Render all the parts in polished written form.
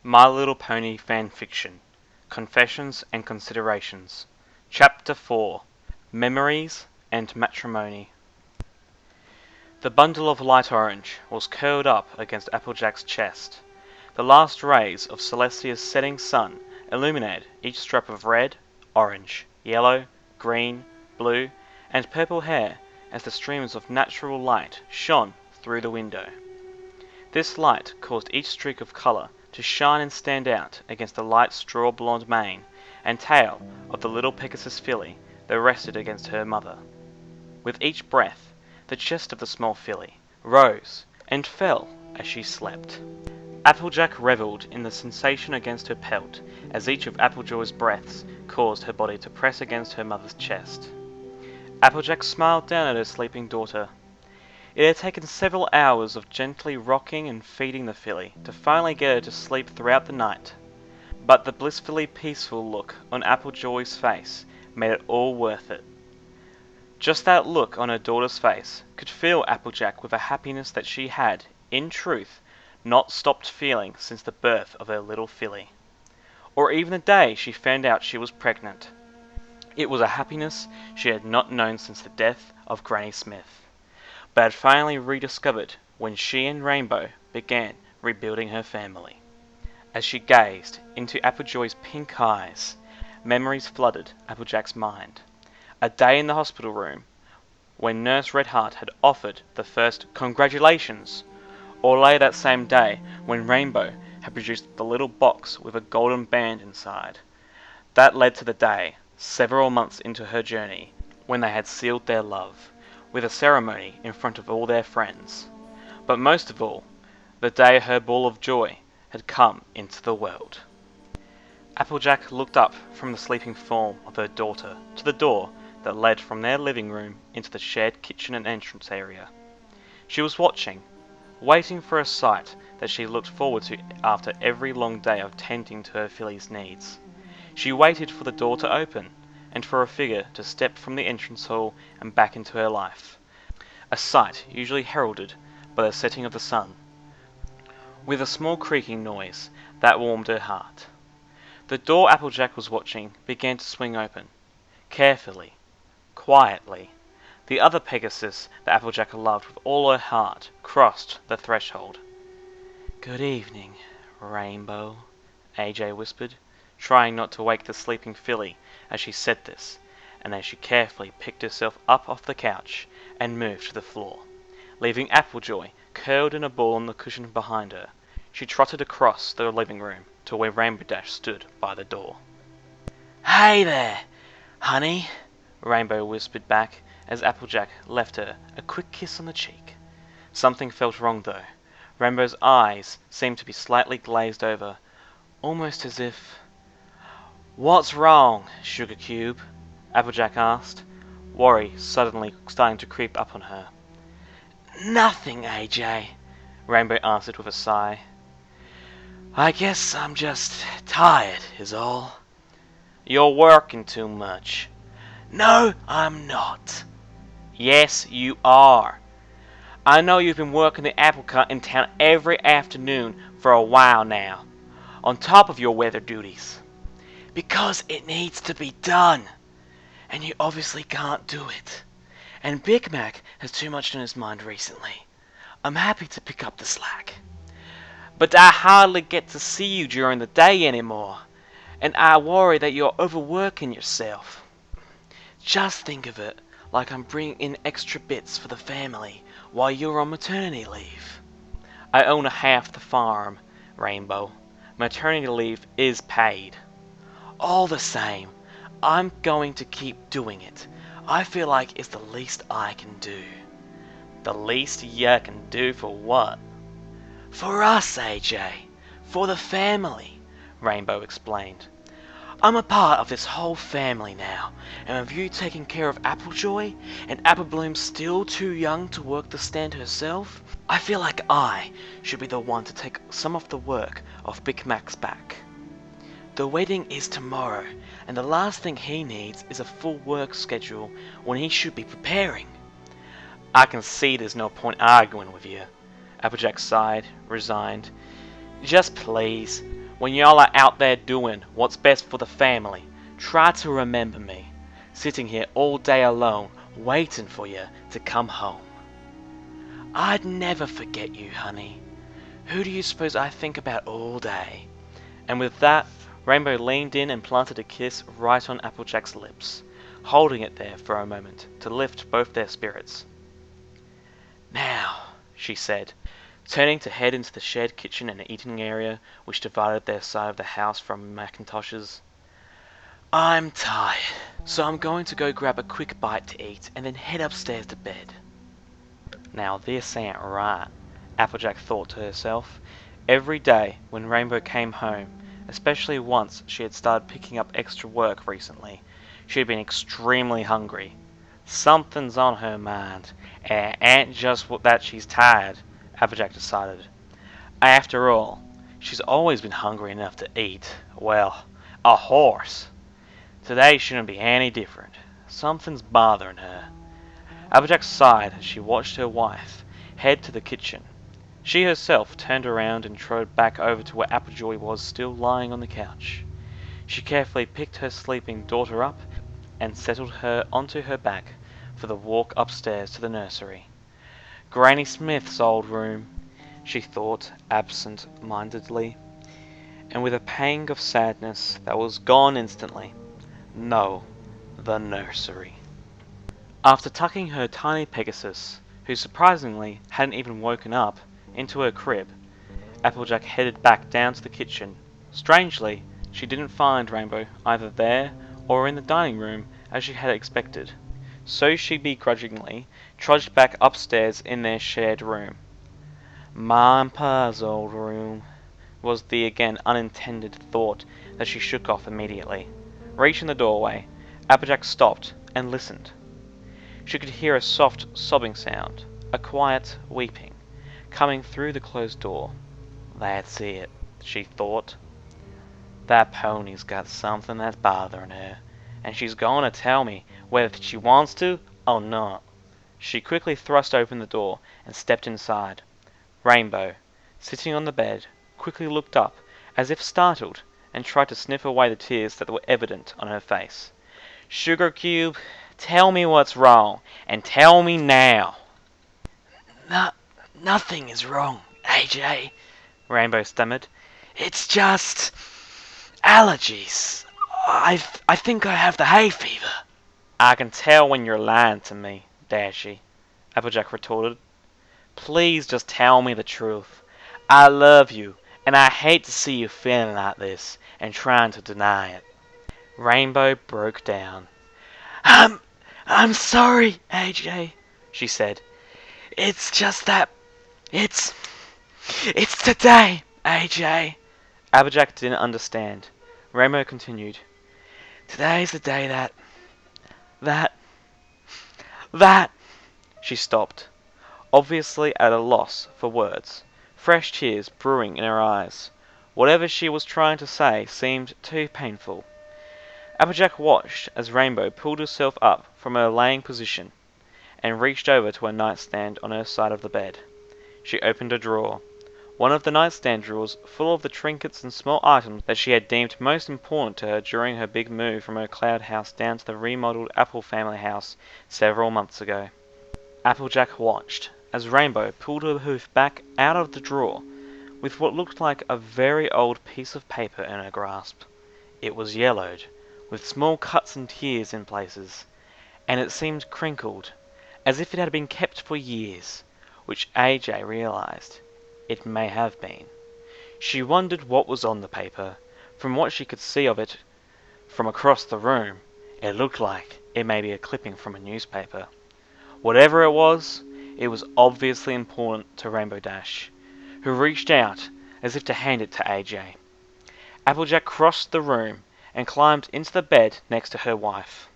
My Little Pony Fanfiction, Confessions and Considerations, Chapter 4, Memories and Matrimony. The bundle of light orange was curled up against Applejack's chest. The last rays of Celestia's setting sun illuminated each strap of red, orange, yellow, green, blue, and purple hair as the streams of natural light shone through the window. This light caused each streak of colour to shine and stand out against the light straw blonde mane and tail of the little Pegasus filly that rested against her mother. With each breath, the chest of the small filly rose and fell as she slept. Applejack revelled in the sensation against her pelt as each of Applejoy's breaths caused her body to press against her mother's chest. Applejack smiled down at her sleeping daughter. It had taken several hours of gently rocking and feeding the filly to finally get her to sleep throughout the night, but the blissfully peaceful look on Applejoy's face made it all worth it. Just that look on her daughter's face could fill Applejack with a happiness that she had, in truth, not stopped feeling since the birth of her little filly, or even the day she found out she was pregnant. It was a happiness she had not known since the death of Granny Smith, but had finally rediscovered when she and Rainbow began rebuilding her family. As she gazed into Applejoy's pink eyes, memories flooded Applejack's mind. A day in the hospital room, when Nurse Redheart had offered the first "congratulations," or later that same day when Rainbow had produced the little box with a golden band inside. That led to the day, several months into her journey, when they had sealed their love, with a ceremony in front of all their friends. But most of all, the day her ball of joy had come into the world. Applejack looked up from the sleeping form of her daughter to the door that led from their living room into the shared kitchen and entrance area. She was watching, waiting for a sight that she looked forward to after every long day of tending to her filly's needs. She waited for the door to open, and for a figure to step from the entrance hall and back into her life, a sight usually heralded by the setting of the sun, with a small creaking noise that warmed her heart. The door Applejack was watching began to swing open, carefully, quietly. The other Pegasus that Applejack loved with all her heart crossed the threshold. "Good evening, Rainbow," AJ whispered, trying not to wake the sleeping filly as she said this, and as she carefully picked herself up off the couch and moved to the floor. Leaving Applejoy curled in a ball on the cushion behind her, she trotted across the living room to where Rainbow Dash stood by the door. "Hey there, honey," Rainbow whispered back as Applejack left her a quick kiss on the cheek. Something felt wrong though. Rainbow's eyes seemed to be slightly glazed over, almost as if... "What's wrong, Sugar Cube?" Applejack asked, worry suddenly starting to creep up on her. "Nothing, AJ," Rainbow answered with a sigh. "I guess I'm just tired, is all." "You're working too much." "No, I'm not." "Yes, you are. I know you've been working the apple cart in town every afternoon for a while now, on top of your weather duties." "Because it needs to be done, and you obviously can't do it. And Big Mac has too much on his mind recently. I'm happy to pick up the slack." "But I hardly get to see you during the day anymore, and I worry that you're overworking yourself." "Just think of it like I'm bringing in extra bits for the family while you're on maternity leave." "I own half the farm, Rainbow. Maternity leave is paid." "All the same, I'm going to keep doing it. I feel like it's the least I can do." "The least you can do for what?" "For us, AJ. For the family," Rainbow explained. "I'm a part of this whole family now, and with you taking care of Applejoy, and Applebloom still too young to work the stand herself, I feel like I should be the one to take some of the work off Big Mac's back. The wedding is tomorrow, and the last thing he needs is a full work schedule when he should be preparing." "I can see there's no point arguing with you." Applejack sighed, resigned. "Just please, When y'all are out there doing what's best for the family, try to remember me. Sitting here all day alone, waiting for you to come home. I'd never forget you, honey. Who do you suppose I think about all day? And with that, Rainbow leaned in and planted a kiss right on Applejack's lips, holding it there for a moment to lift both their spirits. Now, she said, turning to head into the shared kitchen and eating area which divided their side of the house from Macintosh's. I'm tired, so I'm going to go grab a quick bite to eat and then head upstairs to bed. Now this ain't right, Applejack thought to herself. Every day when Rainbow came home, especially once she had started picking up extra work recently, she had been extremely hungry. Something's on her mind, and it ain't just that she's tired, Applejack decided. After all, she's always been hungry enough to eat, well, a horse. Today shouldn't be any different. Something's bothering her. Applejack sighed as she watched her wife head to the kitchen. She herself turned around and trotted back over to where Applejoy was still lying on the couch. She carefully picked her sleeping daughter up and settled her onto her back for the walk upstairs to the nursery. Granny Smith's old room, she thought absent-mindedly, and with a pang of sadness that was gone instantly. No, the nursery. After tucking her tiny Pegasus, who surprisingly hadn't even woken up, into her crib, Applejack headed back down to the kitchen. Strangely, she didn't find Rainbow either there or in the dining room as she had expected, so she begrudgingly trudged back upstairs in their shared room. Ma and Pa's old room, was the again unintended thought that she shook off immediately. Reaching the doorway, Applejack stopped and listened. She could hear a soft sobbing sound, a quiet weeping, coming through the closed door. That's it, she thought. That pony's got something that's bothering her, and she's going to tell me whether she wants to or not. She quickly thrust open the door and stepped inside. Rainbow, sitting on the bed, quickly looked up, as if startled, and tried to sniff away the tears that were evident on her face. Sugar Cube, tell me what's wrong, and tell me now. Nothing is wrong, AJ, Rainbow stammered. It's just allergies. I think I have the hay fever. I can tell when you're lying to me, Dashy, Applejack retorted. Please just tell me the truth. I love you, and I hate to see you feeling like this and trying to deny it. Rainbow broke down. I'm sorry, AJ, she said. It's just that it's today, AJ. Applejack didn't understand. Rainbow continued. Today's the day that... She stopped, obviously at a loss for words, fresh tears brewing in her eyes. Whatever she was trying to say seemed too painful. Applejack watched as Rainbow pulled herself up from her laying position and reached over to a nightstand on her side of the bed. She opened a drawer, one of the nightstand drawers full of the trinkets and small items that she had deemed most important to her during her big move from her cloud house down to the remodeled Apple family house several months ago. Applejack watched as Rainbow pulled her hoof back out of the drawer with what looked like a very old piece of paper in her grasp. It was yellowed, with small cuts and tears in places, and it seemed crinkled, as if it had been kept for years, which AJ realized it may have been. She wondered what was on the paper. From what she could see of it from across the room, it looked like it may be a clipping from a newspaper. Whatever it was obviously important to Rainbow Dash, who reached out as if to hand it to AJ. Applejack crossed the room and climbed into the bed next to her wife.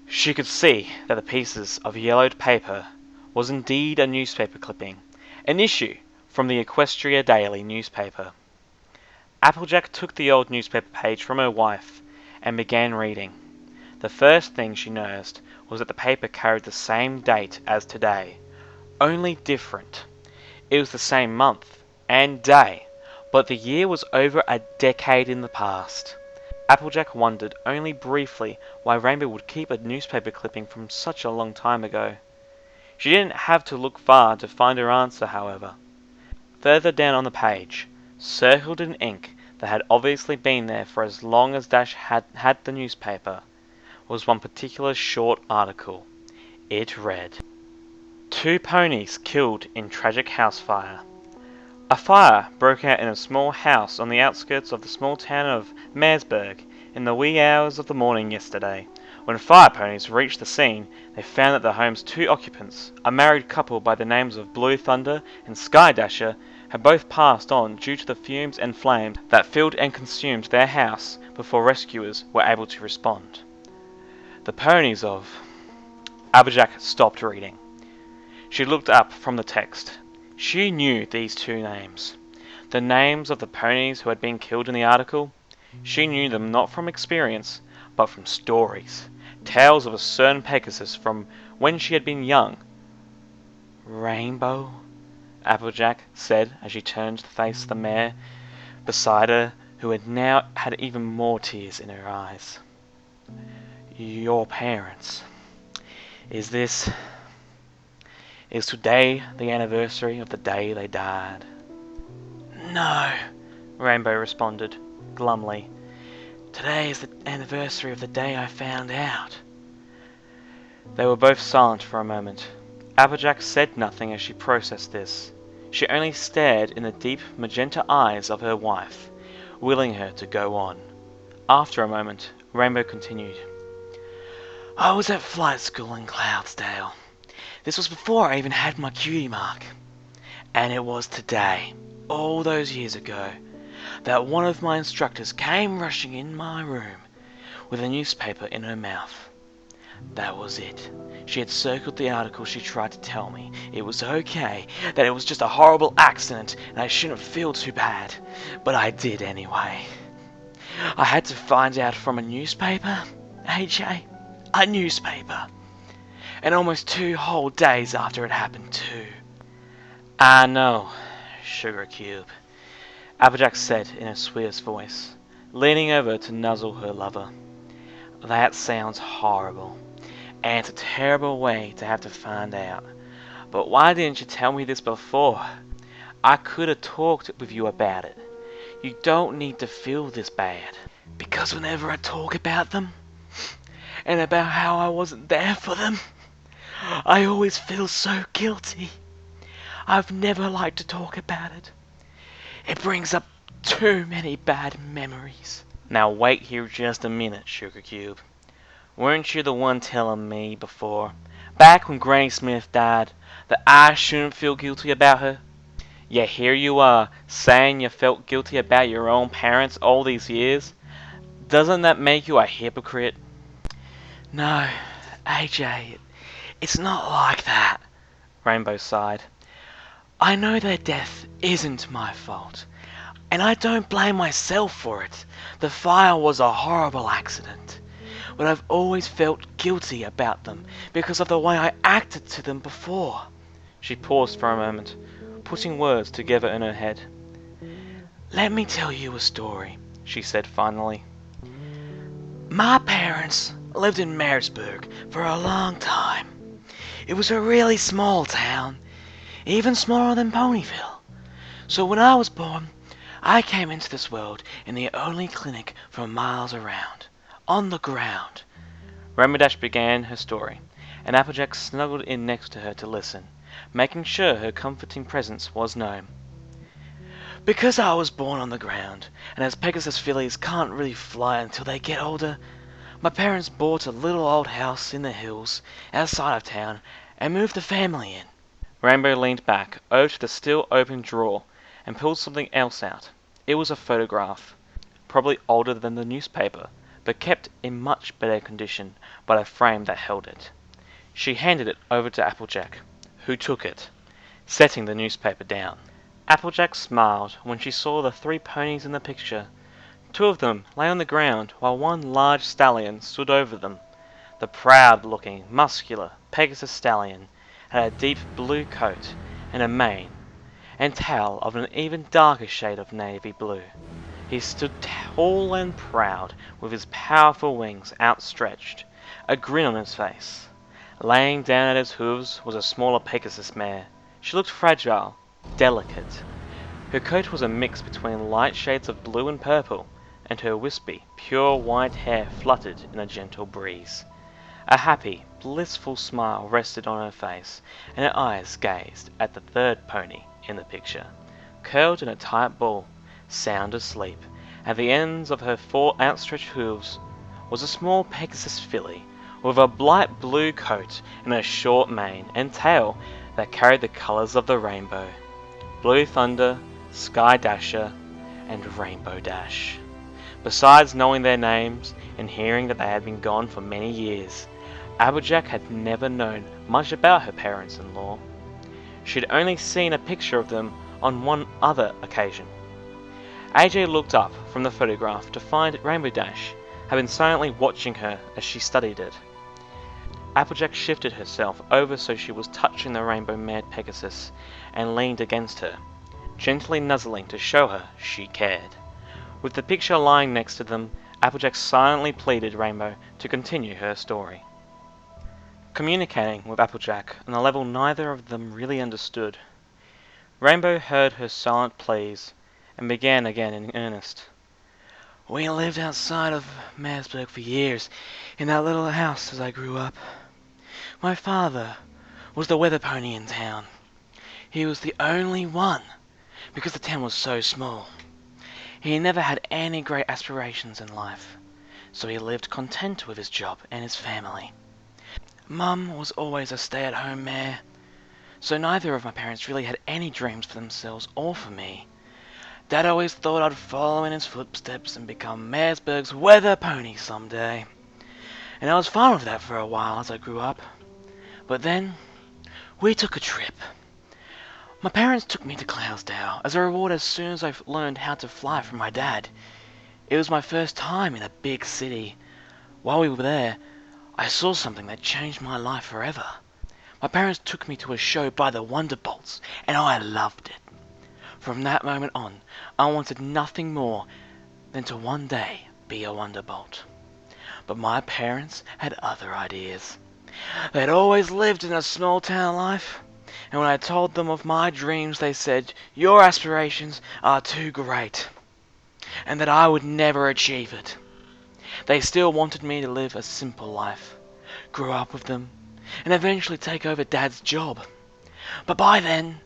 She could see that the pieces of yellowed paper was indeed a newspaper clipping, an issue from the Equestria Daily newspaper. Applejack took the old newspaper page from her wife and began reading. The first thing she noticed was that the paper carried the same date as today, only different. It was the same month and day, But the year was over a decade in the past. Applejack wondered only briefly why Rainbow would keep a newspaper clipping from such a long time ago. She didn't have to look far to find her answer, however. Further down on the page, circled in ink that had obviously been there for as long as Dash had had the newspaper, was one particular short article. It read, "Two ponies killed in tragic house fire." A fire broke out in a small house on the outskirts of the small town of Maresburg in the wee hours of the morning yesterday. When fire ponies reached the scene, they found that the home's two occupants, a married couple by the names of Blue Thunder and Sky Dasher, had both passed on due to the fumes and flames that filled and consumed their house before rescuers were able to respond. The ponies of... Applejack stopped reading. She looked up from the text. She knew these two names. The names of the ponies who had been killed in the article. She knew them not from experience, but from stories. Tales of a certain Pegasus from when she had been young. "Rainbow?" Applejack said as she turned to face the mare beside her, who had now had even more tears in her eyes. "Your parents. Is today the anniversary of the day they died?" "No," Rainbow responded, glumly. "Today is the anniversary of the day I found out." They were both silent for a moment. Applejack said nothing as she processed this. She only stared in the deep magenta eyes of her wife, willing her to go on. After a moment, Rainbow continued. "I was at flight school in Cloudsdale. This was before I even had my cutie mark. And it was today, all those years ago, that one of my instructors came rushing in my room with a newspaper in her mouth. That was it. She had circled the article she tried to tell me. It was okay, that it was just a horrible accident and I shouldn't feel too bad. But I did anyway. I had to find out from a newspaper, AJ. A newspaper. And almost 2 whole days after it happened too." "I know, Sugar Cube," Applejack said in her sweetest voice, leaning over to nuzzle her lover. "That sounds horrible, and it's a terrible way to have to find out. But why didn't you tell me this before? I could have talked with you about it. You don't need to feel this bad." "Because whenever I talk about them, and about how I wasn't there for them, I always feel so guilty. I've never liked to talk about it. It brings up too many bad memories." "Now wait here just a minute, Sugar Cube. Weren't you the one telling me before, back when Granny Smith died, that I shouldn't feel guilty about her? Yet here you are, saying you felt guilty about your own parents all these years. Doesn't that make you a hypocrite?" "No, AJ, it's not like that," Rainbow sighed. "I know their death isn't my fault, and I don't blame myself for it. The fire was a horrible accident. But I've always felt guilty about them because of the way I acted to them before." She paused for a moment, putting words together in her head. "Let me tell you a story," she said finally. "My parents lived in Maresburg for a long time. It was a really small town, even smaller than Ponyville. So when I was born, I came into this world in the only clinic for miles around, on the ground." Rainbow began her story, and Applejack snuggled in next to her to listen, making sure her comforting presence was known. "Because I was born on the ground, and as Pegasus fillies can't really fly until they get older, my parents bought a little old house in the hills outside of town and moved the family in." Rainbow leaned back over to the still open drawer and pulled something else out. It was a photograph, probably older than the newspaper, but kept in much better condition by the frame that held it. She handed it over to Applejack, who took it, setting the newspaper down. Applejack smiled when she saw the 3 ponies in the picture. 2 of them lay on the ground while one large stallion stood over them. The proud-looking, muscular Pegasus stallion had a deep blue coat and a mane, and tail of an even darker shade of navy blue. He stood tall and proud, with his powerful wings outstretched, a grin on his face. Laying down at his hooves was a smaller Pegasus mare. She looked fragile, delicate. Her coat was a mix between light shades of blue and purple, and her wispy, pure white hair fluttered in a gentle breeze. A happy, blissful smile rested on her face, and her eyes gazed at the third pony in the picture, curled in a tight ball, sound asleep. At the ends of her 4 outstretched hooves was a small Pegasus filly, with a light blue coat and a short mane and tail that carried the colours of the rainbow: Blue Thunder, Sky Dasher, and Rainbow Dash. Besides knowing their names and hearing that they had been gone for many years, Applejack had never known much about her parents-in-law. She had only seen a picture of them on one other occasion. AJ looked up from the photograph to find Rainbow Dash had been silently watching her as she studied it. Applejack shifted herself over so she was touching the rainbow-mare Pegasus and leaned against her, gently nuzzling to show her she cared. With the picture lying next to them, Applejack silently pleaded Rainbow to continue her story. Communicating with Applejack on a level neither of them really understood, Rainbow heard her silent pleas and began again in earnest. "We lived outside of Marsburg for years, in that little house as I grew up. My father was the weather pony in town. He was the only one, because the town was so small. He never had any great aspirations in life, so he lived content with his job and his family. Mum was always a stay-at-home mare, so neither of my parents really had any dreams for themselves or for me. Dad always thought I'd follow in his footsteps and become Marsburg's weather pony someday. And I was fine with that for a while as I grew up. But then, we took a trip. My parents took me to Cloudsdale as a reward as soon as I learned how to fly from my dad. It was my first time in a big city. While we were there, I saw something that changed my life forever. My parents took me to a show by the Wonderbolts, and I loved it. From that moment on, I wanted nothing more than to one day be a Wonderbolt. But my parents had other ideas. They'd always lived in a small town life, and when I told them of my dreams, they said, "Your aspirations are too great," and that I would never achieve it. They still wanted me to live a simple life, grow up with them, and eventually take over Dad's job. But by then,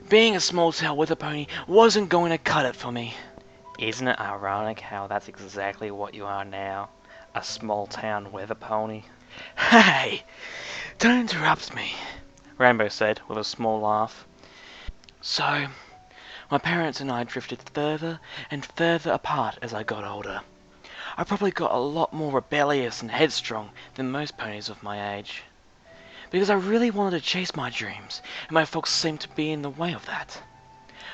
being a small-town weather pony wasn't going to cut it for me. Isn't it ironic how that's exactly what you are now? A small-town weather pony? Hey, don't interrupt me, Rainbow said with a small laugh. So, my parents and I drifted further and further apart as I got older. I probably got a lot more rebellious and headstrong than most ponies of my age, because I really wanted to chase my dreams, and my folks seemed to be in the way of that.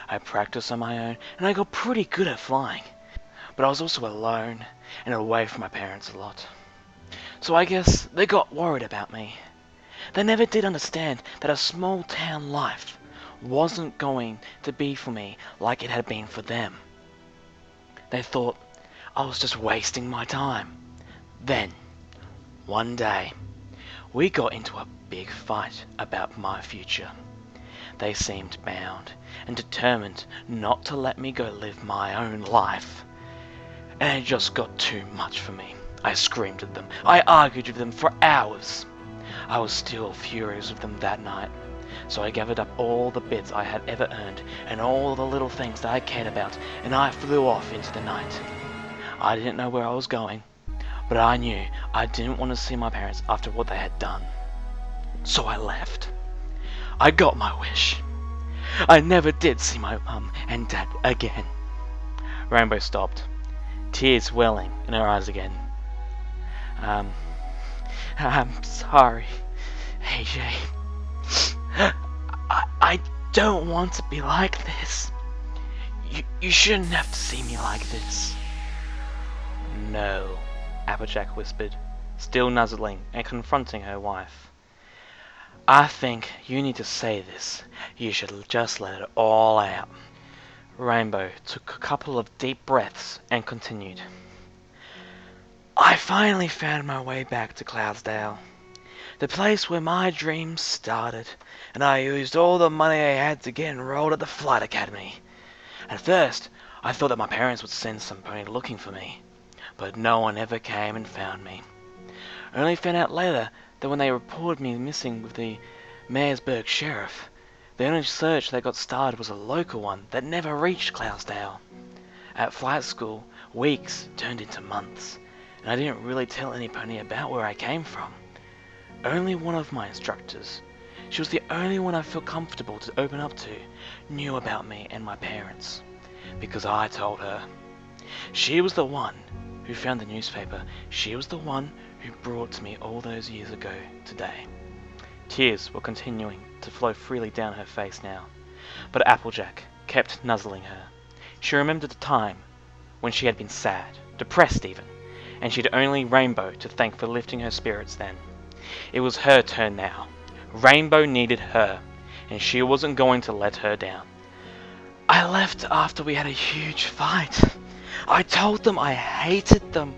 I practiced on my own, and I got pretty good at flying, but I was also alone and away from my parents a lot. So I guess they got worried about me. They never did understand that a small town life wasn't going to be for me like it had been for them. They thought I was just wasting my time. Then, one day, we got into a big fight about my future. They seemed bound and determined not to let me go live my own life. And it just got too much for me. I screamed at them. I argued with them for hours. I was still furious with them that night. So I gathered up all the bits I had ever earned and all the little things that I cared about, and I flew off into the night. I didn't know where I was going, but I knew I didn't want to see my parents after what they had done. So I left. I got my wish. I never did see my mum and dad again. Rainbow stopped, tears welling in her eyes again. I'm sorry, AJ. I don't want to be like this. You shouldn't have to see me like this. No, Applejack whispered, still nuzzling and confronting her wife. I think you need to say this. You should just let it all out. Rainbow took a couple of deep breaths and continued. I finally found my way back to Cloudsdale, the place where my dreams started, and I used all the money I had to get enrolled at the Flight Academy. At first, I thought that my parents would send somebody looking for me, but no one ever came and found me. I only found out later that when they reported me missing with the Mayorsburg sheriff, the only search that got started was a local one that never reached Cloudsdale. At flight school, weeks turned into months, and I didn't really tell anybody about where I came from. Only one of my instructors, she was the only one I felt comfortable to open up to, knew about me and my parents, because I told her. She was the one who found the newspaper. She was the one who brought to me all those years ago today. Tears were continuing to flow freely down her face now, but Applejack kept nuzzling her. She remembered the time when she had been sad, depressed even, and she'd only Rainbow to thank for lifting her spirits then. It was her turn now. Rainbow needed her, and she wasn't going to let her down. I left after we had a huge fight. I told them I hated them.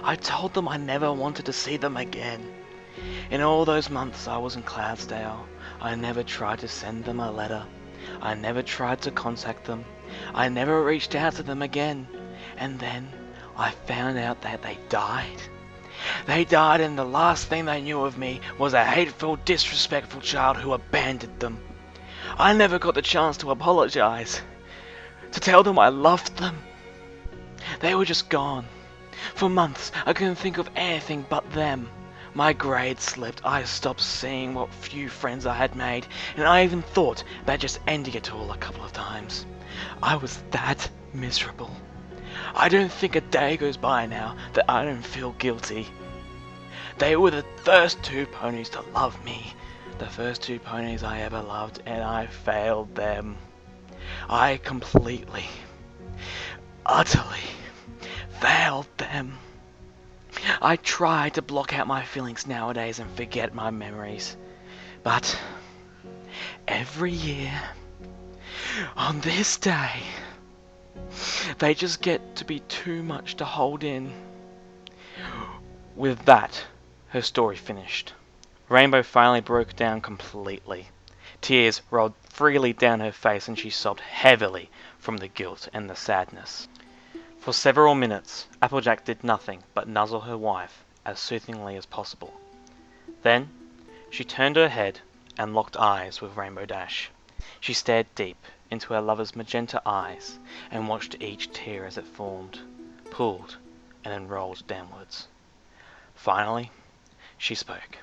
I told them I never wanted to see them again. In all those months I was in Cloudsdale, I never tried to send them a letter. I never tried to contact them. I never reached out to them again. And then I found out that they died. They died, and the last thing they knew of me was a hateful, disrespectful child who abandoned them. I never got the chance to apologize, to tell them I loved them. They were just gone. For months, I couldn't think of anything but them. My grades slipped, I stopped seeing what few friends I had made, and I even thought about just ending it all a couple of times. I was that miserable. I don't think a day goes by now that I don't feel guilty. They were the first two ponies to love me, the first two ponies I ever loved, and I failed them. I completely, utterly failed them. I try to block out my feelings nowadays and forget my memories, but every year, on this day, they just get to be too much to hold in. With that, her story finished. Rainbow finally broke down completely. Tears rolled freely down her face and she sobbed heavily from the guilt and the sadness. For several minutes, Applejack did nothing but nuzzle her wife as soothingly as possible. Then, she turned her head and locked eyes with Rainbow Dash. She stared deep into her lover's magenta eyes and watched each tear as it formed, pooled, and then rolled downwards. Finally, she spoke.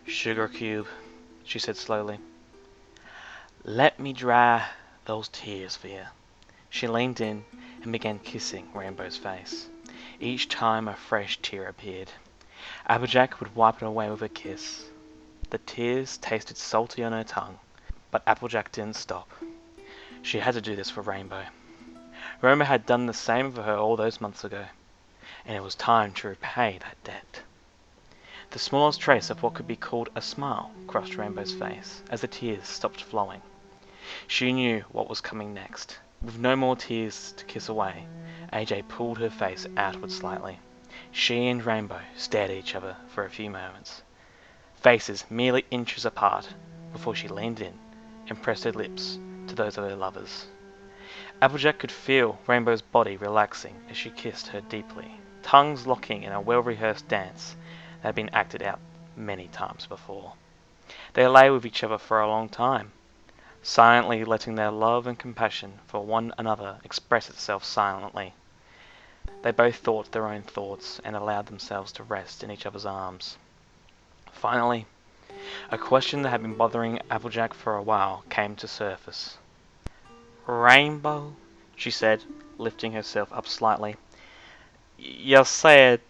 "Sugar Cube," she said slowly. "Let me dry those tears for you." She leaned in and began kissing Rainbow's face. Each time a fresh tear appeared, Applejack would wipe it away with a kiss. The tears tasted salty on her tongue, but Applejack didn't stop. She had to do this for Rainbow. Rainbow had done the same for her all those months ago, and it was time to repay that debt. The smallest trace of what could be called a smile crossed Rainbow's face as the tears stopped flowing. She knew what was coming next. With no more tears to kiss away, AJ pulled her face outward slightly. She and Rainbow stared at each other for a few moments, faces merely inches apart, before she leaned in and pressed her lips to those of her lovers. Applejack could feel Rainbow's body relaxing as she kissed her deeply, tongues locking in a well-rehearsed dance that had been acted out many times before. They lay with each other for a long time, silently letting their love and compassion for one another express itself silently. They both thought their own thoughts and allowed themselves to rest in each other's arms. Finally, a question that had been bothering Applejack for a while came to surface. "Rainbow," she said, lifting herself up slightly, You said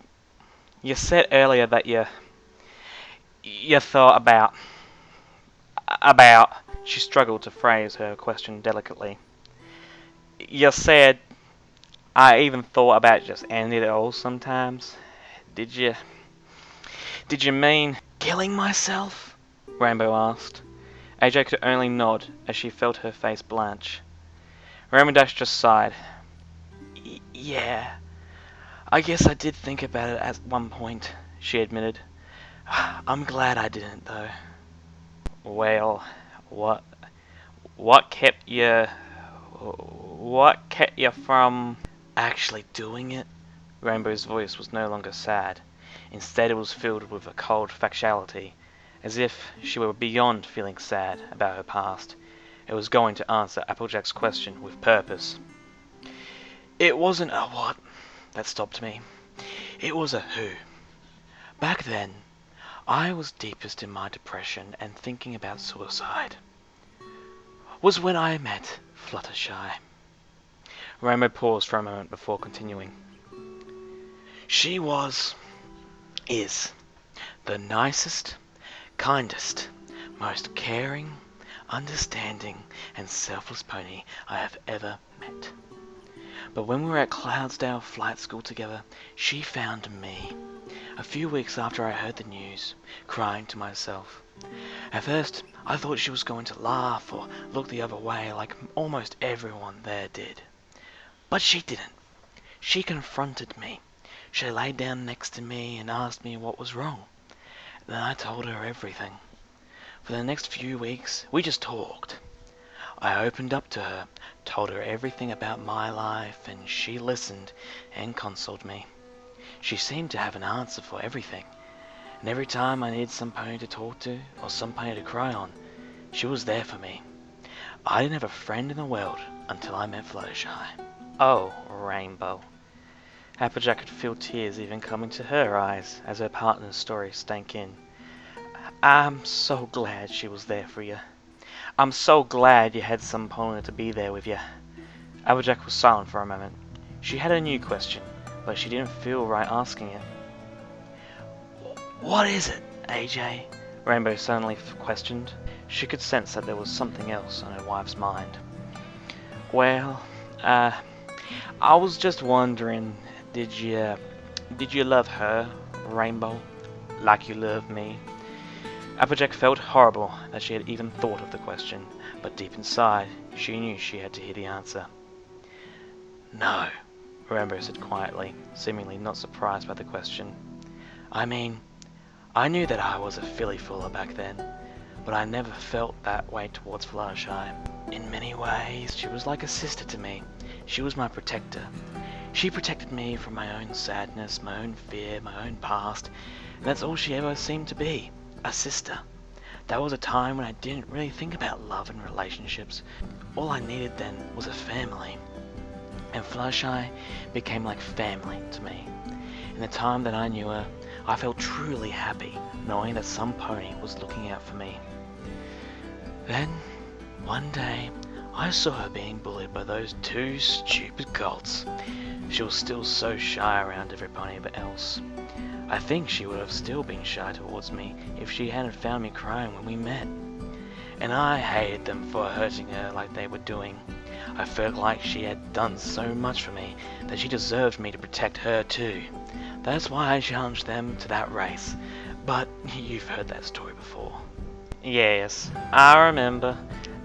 earlier that you thought about," she struggled to phrase her question delicately. "You said I even thought about just ending it all sometimes. Did you mean Killing myself?" Rainbow asked. AJ could only nod as she felt her face blanch. Rainbow Dash just sighed. Yeah, I guess I did think about it at one point, she admitted. I'm glad I didn't, though. Well, what kept you from Actually doing it? Rainbow's voice was no longer sad. Instead, it was filled with a cold factuality, as if she were beyond feeling sad about her past. It was going to answer Applejack's question with purpose. It wasn't a what that stopped me. It was a who. Back then, I was deepest in my depression and thinking about suicide. Was when I met Fluttershy. Rainbow paused for a moment before continuing. She is, the nicest, kindest, most caring, understanding, and selfless pony I have ever met. But when we were at Cloudsdale Flight School together, she found me. A few weeks after I heard the news, crying to myself. At first, I thought she was going to laugh or look the other way like almost everyone there did. But she didn't. She confronted me. She laid down next to me and asked me what was wrong. Then I told her everything. For the next few weeks, we just talked. I opened up to her, told her everything about my life, and she listened and consoled me. She seemed to have an answer for everything, and every time I needed some pony to talk to or some pony to cry on, she was there for me. I didn't have a friend in the world until I met Fluttershy. Oh, Rainbow. Applejack could feel tears even coming to her eyes as her partner's story stank in. I'm so glad she was there for you. I'm so glad you had some pony to be there with you. Applejack was silent for a moment. She had a new question, but she didn't feel right asking it. What is it, AJ? Rainbow suddenly questioned. She could sense that there was something else on her wife's mind. Well, I was just wondering, did you love her, Rainbow, like you love me? Applejack felt horrible that she had even thought of the question, but deep inside, she knew she had to hear the answer. No, Rainbow said quietly, seemingly not surprised by the question. I mean, I knew that I was a filly-fuller back then, but I never felt that way towards Fluttershy. In many ways, she was like a sister to me. She was my protector. She protected me from my own sadness, my own fear, my own past, and that's all she ever seemed to be, a sister. That was a time when I didn't really think about love and relationships. All I needed then was a family. And Fluttershy became like family to me. In the time that I knew her, I felt truly happy knowing that some pony was looking out for me. Then, one day, I saw her being bullied by those two stupid colts. She was still so shy around every pony but else. I think she would have still been shy towards me if she hadn't found me crying when we met. And I hated them for hurting her like they were doing. I felt like she had done so much for me that she deserved me to protect her too. That's why I challenged them to that race. But you've heard that story before. Yes, I remember.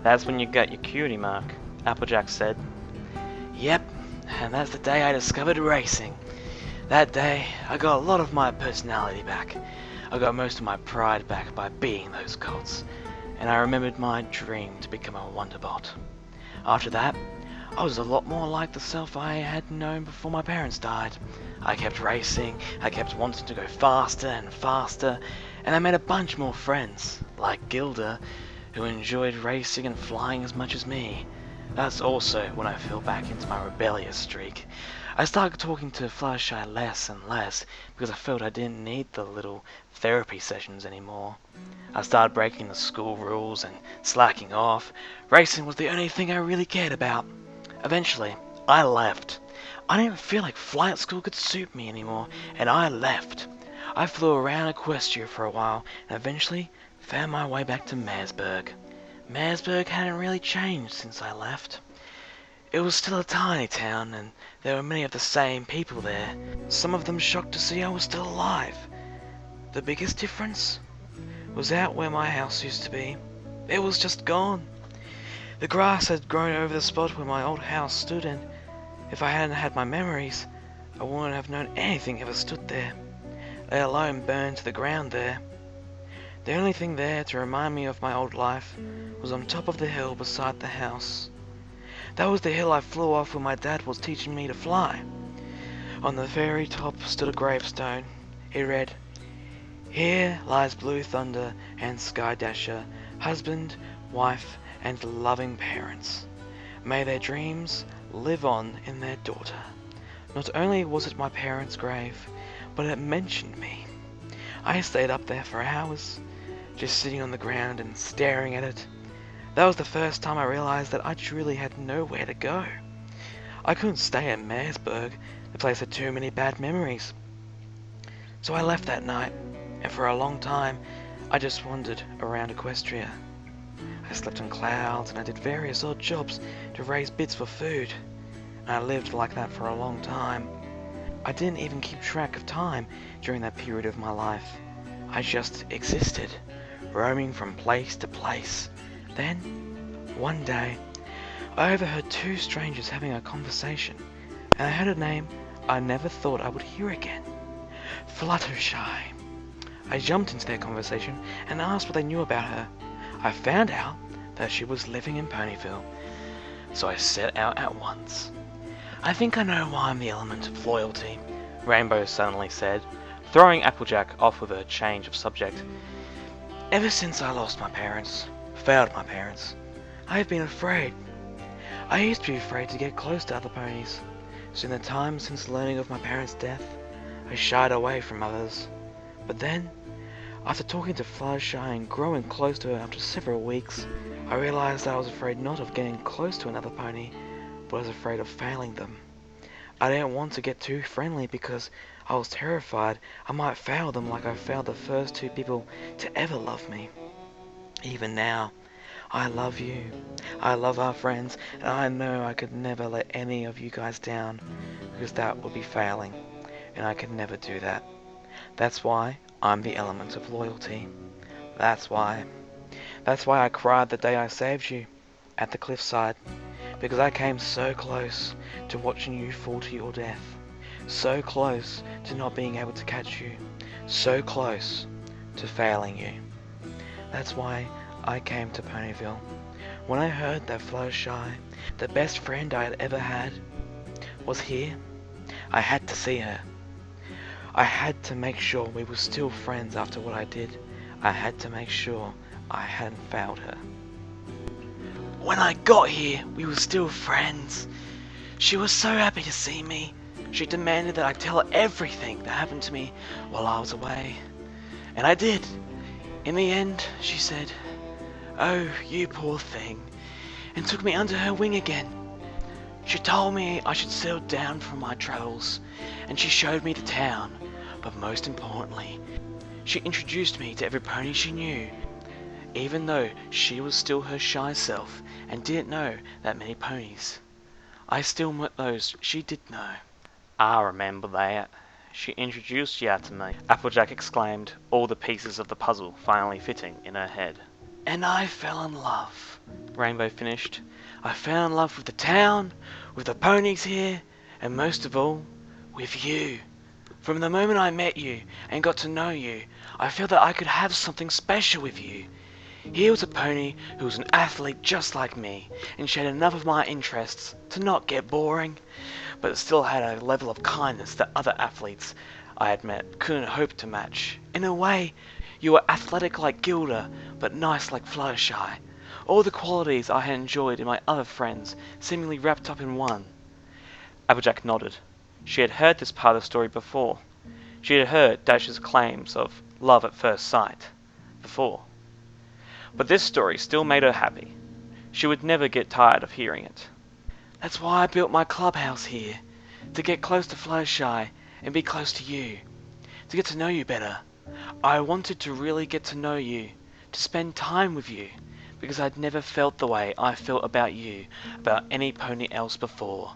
That's when you got your cutie mark, Applejack said. Yep, and that's the day I discovered racing. That day, I got a lot of my personality back. I got most of my pride back by beating those colts. And I remembered my dream to become a Wonderbot. After that, I was a lot more like the self I had known before my parents died. I kept racing, I kept wanting to go faster and faster, and I made a bunch more friends, like Gilda, who enjoyed racing and flying as much as me. That's also when I fell back into my rebellious streak. I started talking to Fluttershy less and less because I felt I didn't need the little therapy sessions anymore. I started breaking the school rules and slacking off. Racing was the only thing I really cared about. Eventually, I left. I didn't feel like flight school could suit me anymore, and I left. I flew around Equestria for a while, and eventually found my way back to Maresburg. Maresburg hadn't really changed since I left. It was still a tiny town, and there were many of the same people there, some of them shocked to see I was still alive. The biggest difference was out where my house used to be. It was just gone. The grass had grown over the spot where my old house stood, and if I hadn't had my memories, I wouldn't have known anything ever stood there, let alone burned to the ground there. The only thing there to remind me of my old life was on top of the hill beside the house. That was the hill I flew off when my dad was teaching me to fly. On the very top stood a gravestone. It read, "Here lies Blue Thunder and Sky Dasher, husband, wife, and loving parents. May their dreams live on in their daughter." Not only was it my parents' grave, but it mentioned me. I stayed up there for hours, just sitting on the ground and staring at it. That was the first time I realized that I truly had nowhere to go. I couldn't stay at Maresburg, the place had too many bad memories. So I left that night, and for a long time, I just wandered around Equestria. I slept on clouds, and I did various odd jobs to raise bits for food. And I lived like that for a long time. I didn't even keep track of time during that period of my life. I just existed, roaming from place to place. Then, one day, I overheard two strangers having a conversation, and I heard a name I never thought I would hear again. Fluttershy. I jumped into their conversation and asked what they knew about her. I found out that she was living in Ponyville, so I set out at once. "I think I know why I'm the element of loyalty," Rainbow suddenly said, throwing Applejack off with a change of subject. "Ever since I lost my parents, failed my parents, I have been afraid. I used to be afraid to get close to other ponies, so in the time since learning of my parents' death, I shied away from others. But then, after talking to Fluttershy and growing close to her after several weeks, I realized that I was afraid not of getting close to another pony, but I was afraid of failing them. I didn't want to get too friendly because I was terrified I might fail them like I failed the first two people to ever love me. Even now, I love you, I love our friends, and I know I could never let any of you guys down, because that would be failing, and I could never do that. That's why I'm the element of loyalty. That's why. That's why I cried the day I saved you, at the cliffside, because I came so close to watching you fall to your death, so close to not being able to catch you, so close to failing you. That's why I came to Ponyville. When I heard that Fluttershy, the best friend I had ever had, was here, I had to see her. I had to make sure we were still friends after what I did. I had to make sure I hadn't failed her. When I got here, we were still friends. She was so happy to see me. She demanded that I tell her everything that happened to me while I was away. And I did. In the end, she said, "Oh, you poor thing," and took me under her wing again. She told me I should settle down from my travels, and she showed me the town, but most importantly, she introduced me to every pony she knew, even though she was still her shy self and didn't know that many ponies. I still met those she did know. "I remember that. She introduced ya to me," Applejack exclaimed, all the pieces of the puzzle finally fitting in her head. And I fell in love, Rainbow finished. I fell in love with the town, with the ponies here, and most of all, with you. From the moment I met you and got to know you, I felt that I could have something special with you. Here was a pony who was an athlete just like me, and shared enough of my interests to not get boring, but still had a level of kindness that other athletes I had met couldn't hope to match. In a way, you were athletic like Gilda, but nice like Fluttershy. All the qualities I had enjoyed in my other friends seemingly wrapped up in one. Applejack nodded. She had heard this part of the story before. She had heard Dasher's claims of love at first sight before. But this story still made her happy. She would never get tired of hearing it. That's why I built my clubhouse here, to get close to Fluttershy and be close to you, to get to know you better. I wanted to really get to know you, to spend time with you, because I'd never felt the way I felt about you, about any pony else before.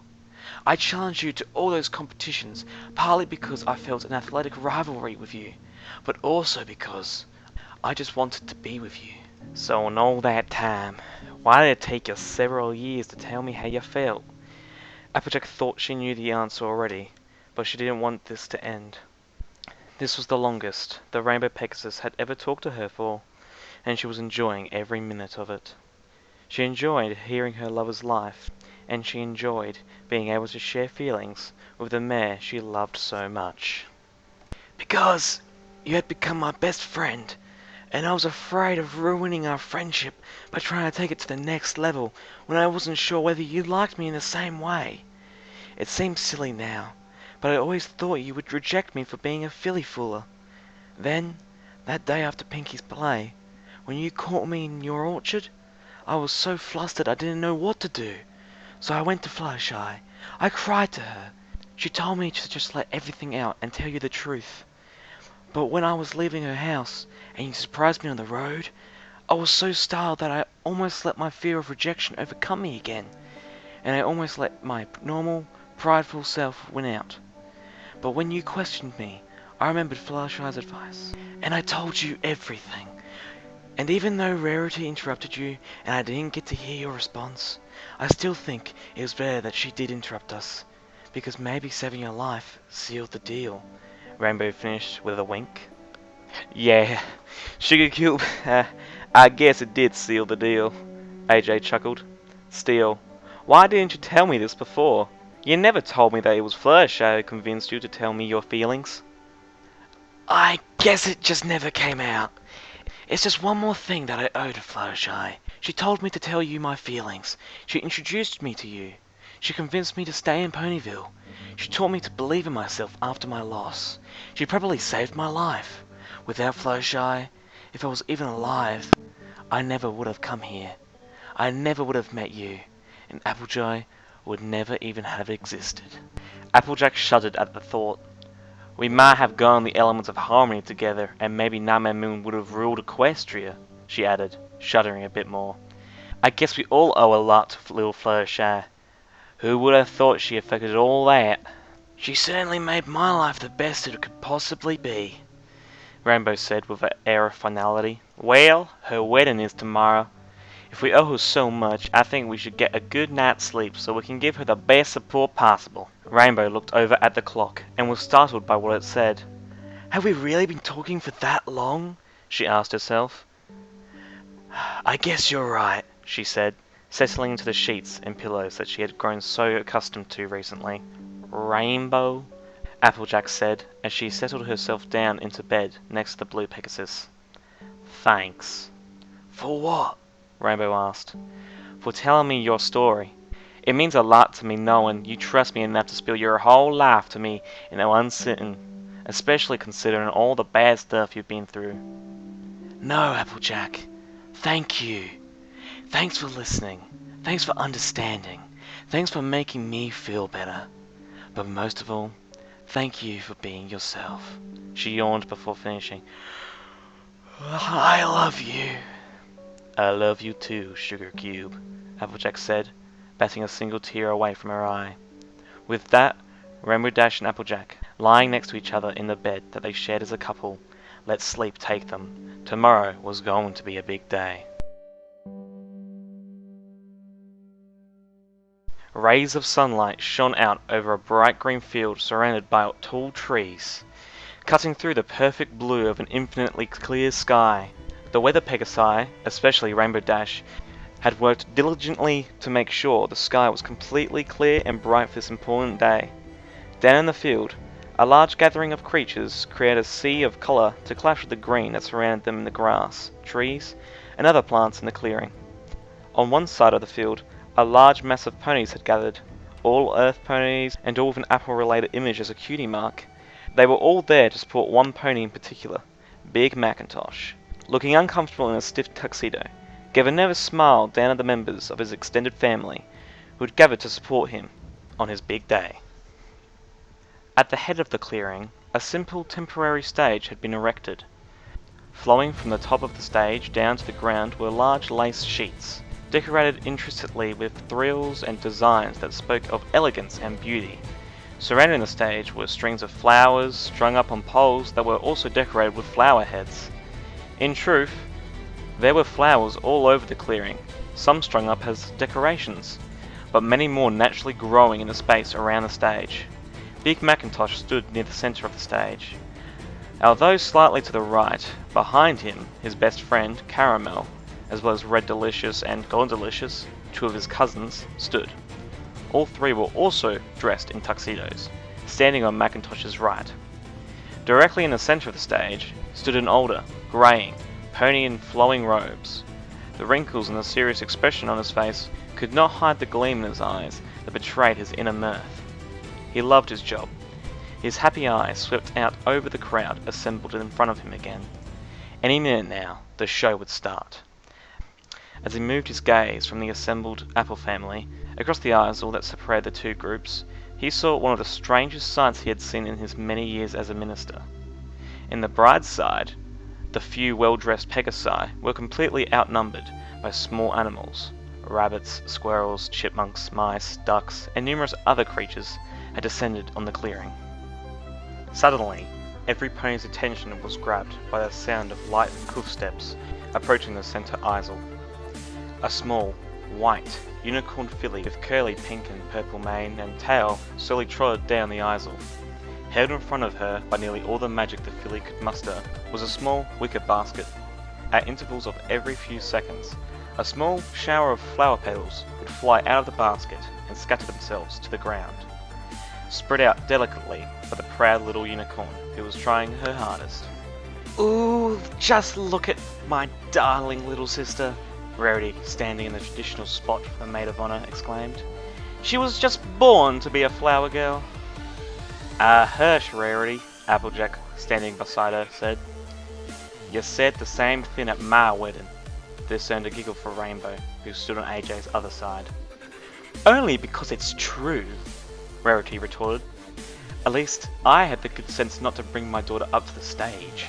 I challenged you to all those competitions, partly because I felt an athletic rivalry with you, but also because I just wanted to be with you. So in all that time, why did it take you several years to tell me how you felt? Applejack thought she knew the answer already, but she didn't want this to end. This was the longest the Rainbow Pegasus had ever talked to her for, and she was enjoying every minute of it. She enjoyed hearing her lover's life, and she enjoyed being able to share feelings with the mare she loved so much. Because you had become my best friend, and I was afraid of ruining our friendship by trying to take it to the next level when I wasn't sure whether you liked me in the same way. It seems silly now, but I always thought you would reject me for being a filly-fooler. Then, that day after Pinky's play, when you caught me in your orchard, I was so flustered I didn't know what to do. So I went to Fluttershy. I cried to her. She told me to just let everything out and tell you the truth. But when I was leaving her house, and you surprised me on the road, I was so startled that I almost let my fear of rejection overcome me again, and I almost let my normal, prideful self win out. But when you questioned me, I remembered Fluttershy's advice, and I told you everything. And even though Rarity interrupted you, and I didn't get to hear your response, I still think it was better that she did interrupt us, because maybe saving your life sealed the deal. Rainbow finished with a wink. Yeah, Sugar Cube, I guess it did seal the deal, AJ chuckled. Still, why didn't you tell me this before? You never told me that it was Fluttershy who convinced you to tell me your feelings. I guess it just never came out. It's just one more thing that I owe to Fluttershy. She told me to tell you my feelings. She introduced me to you. She convinced me to stay in Ponyville. She taught me to believe in myself after my loss. She probably saved my life. Without Fluttershy, if I was even alive, I never would have come here. I never would have met you, and Applejack would never even have existed. Applejack shuddered at the thought. We might have gone the elements of harmony together, and maybe Nightmare Moon would have ruled Equestria, she added, shuddering a bit more. I guess we all owe a lot to little Fluttershy. Who would have thought she affected all that? She certainly made my life the best it could possibly be, Rainbow said with an air of finality. Well, her wedding is tomorrow. If we owe her so much, I think we should get a good night's sleep so we can give her the best support possible. Rainbow looked over at the clock and was startled by what it said. Have we really been talking for that long? She asked herself. I guess you're right, she said, settling into the sheets and pillows that she had grown so accustomed to recently. Rainbow? Applejack said as she settled herself down into bed next to the blue Pegasus. Thanks. For what? Rainbow asked. For telling me your story. It means a lot to me knowing you trust me enough to spill your whole life to me in one sitting, especially considering all the bad stuff you've been through. No, Applejack. Thank you. Thanks for listening. Thanks for understanding. Thanks for making me feel better. But most of all, thank you for being yourself. She yawned before finishing. I love you. I love you too, Sugar Cube, Applejack said, batting a single tear away from her eye. With that, Rainbow Dash and Applejack, lying next to each other in the bed that they shared as a couple, let sleep take them. Tomorrow was going to be a big day. Rays of sunlight shone out over a bright green field surrounded by tall trees, cutting through the perfect blue of an infinitely clear sky. The weather Pegasi, especially Rainbow Dash, had worked diligently to make sure the sky was completely clear and bright for this important day. Down in the field, a large gathering of creatures created a sea of colour to clash with the green that surrounded them in the grass, trees, and other plants in the clearing. On one side of the field, a large mass of ponies had gathered, all earth ponies and all with an apple-related image as a cutie mark. They were all there to support one pony in particular, Big Macintosh. Looking uncomfortable in a stiff tuxedo, Gavin never smiled down at the members of his extended family who had gathered to support him on his big day. At the head of the clearing, a simple temporary stage had been erected. Flowing from the top of the stage down to the ground were large lace sheets, decorated intricately with frills and designs that spoke of elegance and beauty. Surrounding the stage were strings of flowers strung up on poles that were also decorated with flower heads. In truth, there were flowers all over the clearing, some strung up as decorations, but many more naturally growing in the space around the stage. Big Macintosh stood near the centre of the stage. Although slightly to the right, behind him, his best friend, Caramel, as well as Red Delicious and Gold Delicious, two of his cousins, stood. All three were also dressed in tuxedos, standing on Macintosh's right. Directly in the centre of the stage stood an older, greying pony in flowing robes. The wrinkles and the serious expression on his face could not hide the gleam in his eyes that betrayed his inner mirth. He loved his job. His happy eyes swept out over the crowd assembled in front of him again. Any minute now, the show would start. As he moved his gaze from the assembled Apple family across the aisle that separated the two groups, he saw one of the strangest sights he had seen in his many years as a minister. In the bride's side, the few well-dressed Pegasi were completely outnumbered by small animals. Rabbits, squirrels, chipmunks, mice, ducks, and numerous other creatures had descended on the clearing. Suddenly, every pony's attention was grabbed by the sound of light hoof steps approaching the centre aisle. A small, white, unicorn filly with curly pink and purple mane and tail slowly trotted down the aisle. Held in front of her by nearly all the magic the filly could muster was a small wicker basket. At intervals of every few seconds, a small shower of flower petals would fly out of the basket and scatter themselves to the ground, spread out delicately by the proud little unicorn who was trying her hardest. "Ooh, just look at my darling little sister," Rarity, standing in the traditional spot for the maid of honour, exclaimed. "She was just born to be a flower girl." "Hush, Rarity," Applejack, standing beside her, said. "You said the same thing at my wedding." This earned a giggle for Rainbow, who stood on AJ's other side. "Only because it's true," Rarity retorted. "At least I had the good sense not to bring my daughter up to the stage."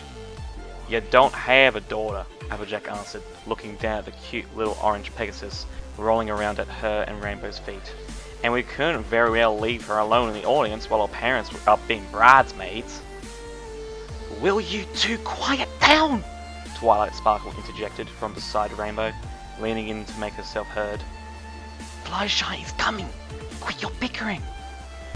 "You don't have a daughter," Applejack answered, looking down at the cute little orange Pegasus rolling around at her and Rainbow's feet. "And we couldn't very well leave her alone in the audience while her parents were up being bridesmaids." "Will you two quiet down?" Twilight Sparkle interjected from beside Rainbow, leaning in to make herself heard. "Fluttershy is coming! Quit your bickering!"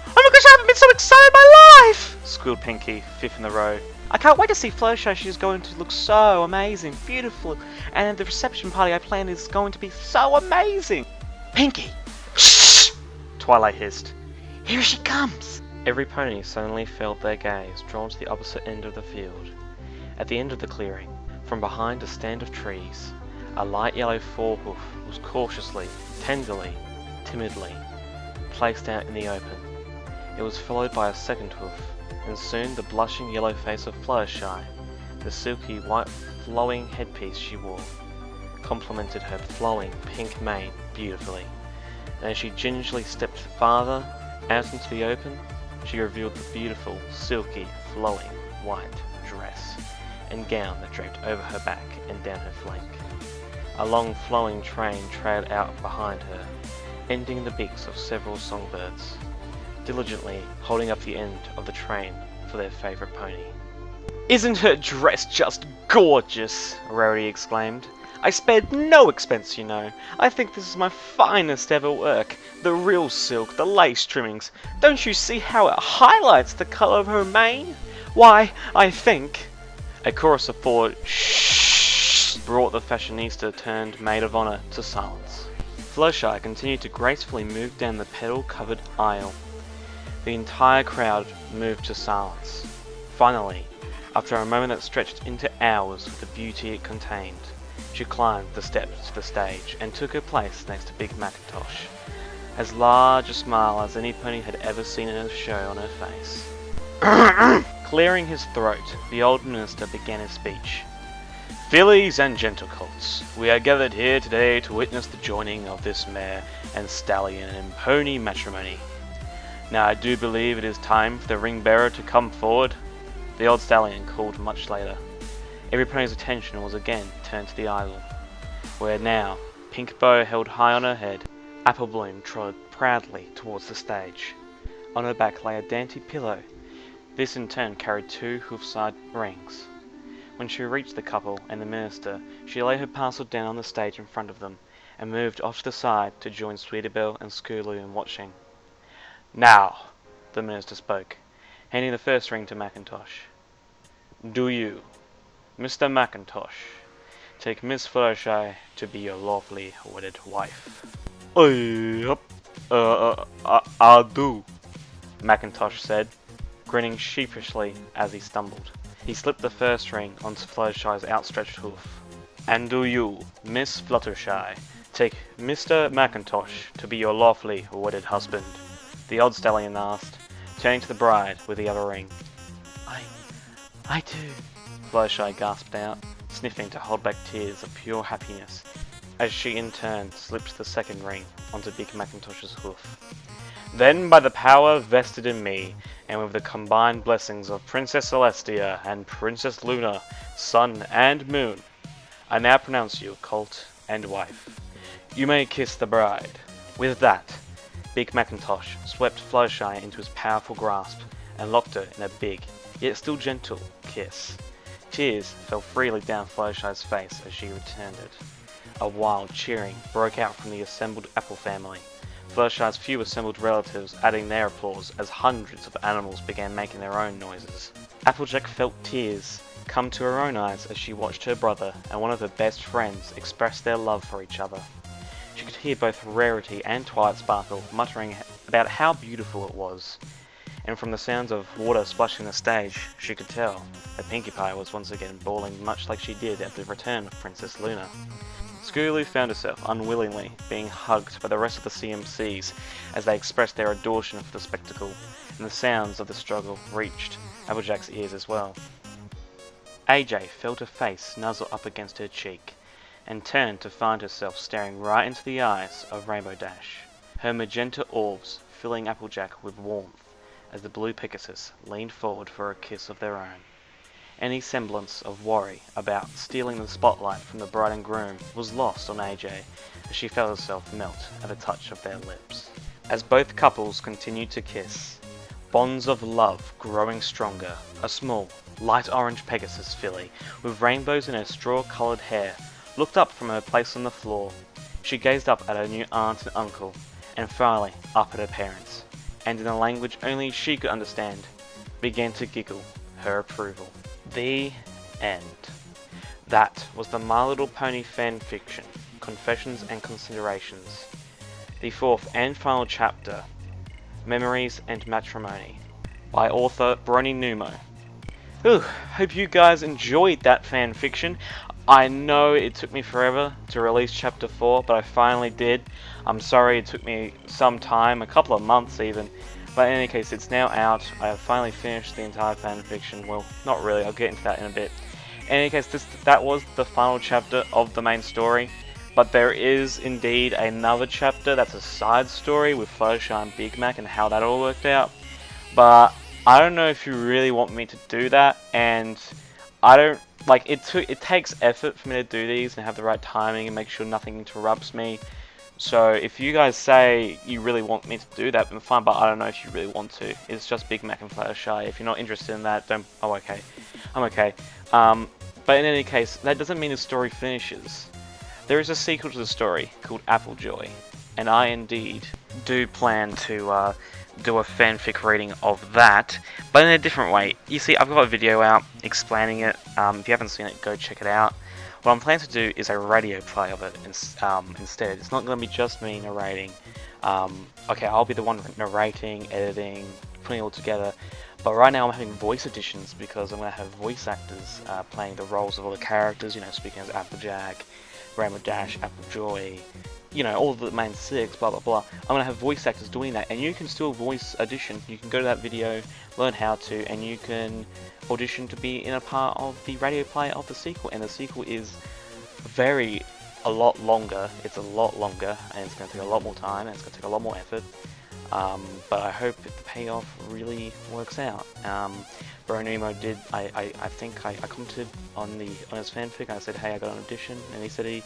"Oh my gosh, I haven't been so excited in my life!" squealed Pinky, fifth in the row. "I can't wait to see Fluttershy. She's going to look so amazing, beautiful, and the reception party I planned is going to be so amazing!" "Pinky! Shh!" Twilight hissed. "Here she comes!" Every pony suddenly felt their gaze drawn to the opposite end of the field. At the end of the clearing, from behind a stand of trees, a light yellow forehoof was cautiously, tenderly, timidly placed out in the open. It was followed by a second hoof, and soon the blushing yellow face of Fluttershy, the silky white flowing headpiece she wore, complemented her flowing pink mane beautifully. And as she gingerly stepped farther out into the open, she revealed the beautiful, silky, flowing white dress and gown that draped over her back and down her flank. A long flowing train trailed out behind her, ending in the beaks of several songbirds, diligently holding up the end of the train for their favourite pony. "Isn't her dress just gorgeous?" Rarity exclaimed. "I spared no expense, you know. I think this is my finest ever work. The real silk, the lace trimmings. Don't you see how it highlights the colour of her mane? Why, I think..." A chorus of four "shh" brought the fashionista turned maid of honour to silence. Fluttershy continued to gracefully move down the petal-covered aisle. The entire crowd moved to silence. Finally, after a moment that stretched into hours with the beauty it contained, she climbed the steps to the stage and took her place next to Big Macintosh, as large a smile as any pony had ever seen in a show on her face. Clearing his throat, the old minister began his speech. "Fillies and gentlecolts, we are gathered here today to witness the joining of this mare and stallion in pony matrimony. Now I do believe it is time for the ring bearer to come forward." The old stallion called much later. Every pony's attention was again turned to the aisle, where now, Pink Bow held high on her head, Apple Bloom trotted proudly towards the stage. On her back lay a dainty pillow. This in turn carried two hoof-side rings. When she reached the couple and the minister, she laid her parcel down on the stage in front of them, and moved off to the side to join Sweetabelle and Scootaloo in watching. "Now," the minister spoke, handing the first ring to Mackintosh. "Do you, Mr. Mackintosh, take Miss Fluttershy to be your lawfully wedded wife?" "Yep, I do," Mackintosh said, grinning sheepishly as he stumbled. He slipped the first ring onto Fluttershy's outstretched hoof. "And do you, Miss Fluttershy, take Mr. Mackintosh to be your lawfully wedded husband?" the odd stallion asked, turning to the bride with the other ring. I do," Fluttershy gasped out, sniffing to hold back tears of pure happiness, as she in turn slipped the second ring onto Big Mackintosh's hoof. "Then, by the power vested in me, and with the combined blessings of Princess Celestia and Princess Luna, Sun and Moon, I now pronounce you colt and wife. You may kiss the bride." With that, Big Mackintosh swept Fluttershy into his powerful grasp and locked her in a big, yet still gentle, kiss. Tears fell freely down Fluttershy's face as she returned it. A wild cheering broke out from the assembled Apple family, Fluttershy's few assembled relatives adding their applause as hundreds of animals began making their own noises. Applejack felt tears come to her own eyes as she watched her brother and one of her best friends express their love for each other. She could hear both Rarity and Twilight Sparkle muttering about how beautiful it was, and from the sounds of water splashing the stage, she could tell that Pinkie Pie was once again bawling much like she did at the return of Princess Luna. Scootaloo found herself unwillingly being hugged by the rest of the CMCs as they expressed their adoration for the spectacle, and the sounds of the struggle reached Applejack's ears as well. AJ felt her face nuzzle up against her cheek, and turned to find herself staring right into the eyes of Rainbow Dash, her magenta orbs filling Applejack with warmth as the blue Pegasus leaned forward for a kiss of their own. Any semblance of worry about stealing the spotlight from the bride and groom was lost on AJ as she felt herself melt at the touch of their lips. As both couples continued to kiss, bonds of love growing stronger, a small, light orange Pegasus filly with rainbows in her straw-coloured hair looked up from her place on the floor. She gazed up at her new aunt and uncle, and finally up at her parents, and in a language only she could understand, began to giggle her approval. The end. That was the My Little Pony fan fiction, Confessions and Considerations. The fourth and final chapter, Memories and Matrimony, by author Brony Numo. Hope you guys enjoyed that fan fiction. I know it took me forever to release chapter 4, but I finally did. I'm sorry it took me some time, a couple of months even. But in any case, it's now out. I have finally finished the entire fanfiction. Well, not really, I'll get into that in a bit. In any case, that was the final chapter of the main story. But there is indeed another chapter that's a side story with Fluttershy and Big Mac and how that all worked out. But I don't know if you really want me to do that, and I don't like it takes effort for me to do these and have the right timing and make sure nothing interrupts me. So if you guys say you really want me to do that, then fine, but I don't know if you really want to. It's just Big Mac and Fluttershy. If you're not interested in that, don't... Oh, okay. I'm okay. But in any case, that doesn't mean the story finishes. There is a sequel to the story called Applejoy, and I indeed do plan to do a fanfic reading of that, but in a different way. You see, I've got a video out explaining it. If you haven't seen it, go check it out. What I'm planning to do is a radio play of it instead. It's not going to be just me narrating. Okay, I'll be the one narrating, editing, putting it all together. But right now I'm having voice editions because I'm going to have voice actors playing the roles of all the characters, you know, speaking as Applejack, Rainbow Dash, Applejoy, you know, all of the main six, blah blah blah. I'm going to have voice actors doing that, and you can still voice audition. You can go to that video, learn how to, and you can audition to be in a part of the radio play of the sequel. And the sequel is a lot longer. It's a lot longer, and it's going to take a lot more time, and it's going to take a lot more effort. But I hope the payoff really works out. Nemo did. I think I commented on his fanfic, and I said, hey, I got an audition, and he said he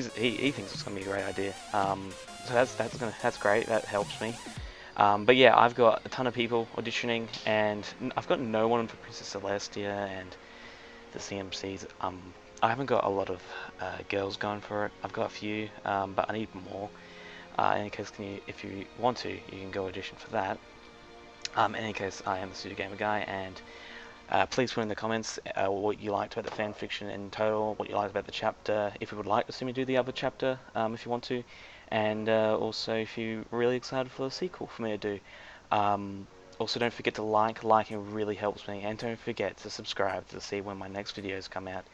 thinks it's gonna be a great idea. So that's great. That helps me. But yeah, I've got a ton of people auditioning, and I've got no one for Princess Celestia, and the CMCs. I haven't got a lot of girls going for it. I've got a few, but I need more. In any case, if you want to, you can go audition for that. In any case, I am the Pseudo Gamer Guy, and please put in the comments what you liked about the fanfiction in total, what you liked about the chapter, if you would like to see me do the other chapter, if you want to, and also if you're really excited for the sequel for me to do. Also, don't forget to liking really helps me, and don't forget to subscribe to see when my next videos come out.